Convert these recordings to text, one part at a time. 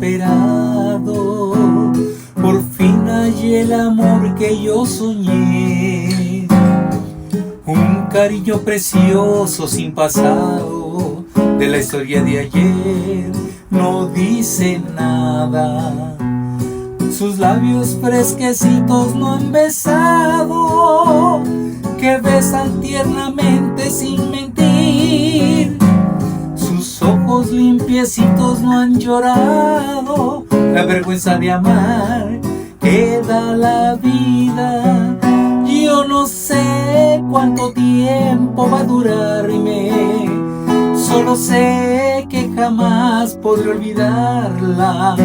esperado, por fin hallé el amor que yo soñé. Un cariño precioso sin pasado, de la historia de ayer no dice nada. Sus labios fresquecitos no han besado, que besan tiernamente sin mentir. Sus ojos limpiecitos no han llorado, la vergüenza de amar que da la vida. Yo no sé cuánto tiempo va a durarme, solo sé que jamás podré olvidarla.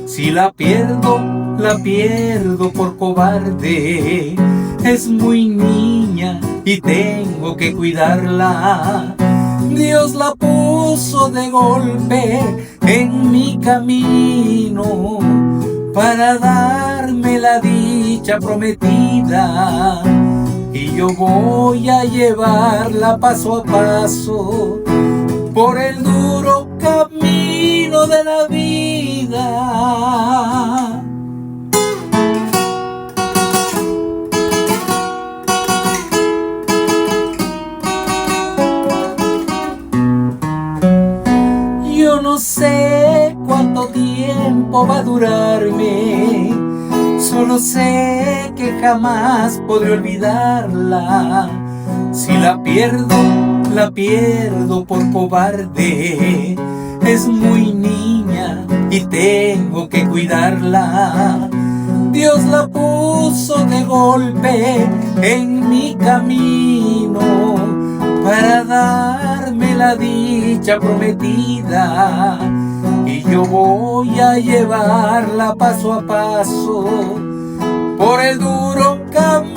Si la pierdo por cobarde. Es muy niña y tengo que cuidarla. Dios la puso de golpe en mi camino para darme la dicha prometida, y yo voy a llevarla paso a paso por el duro camino de la vida. Yo no sé cuánto tiempo va a durarme, solo sé que jamás podré olvidarla. Si la pierdo por cobarde. Es muy niña y tengo que cuidarla. Dios la puso de golpe en mi camino para darme la dicha prometida, y yo voy a llevarla paso a paso por el duro camino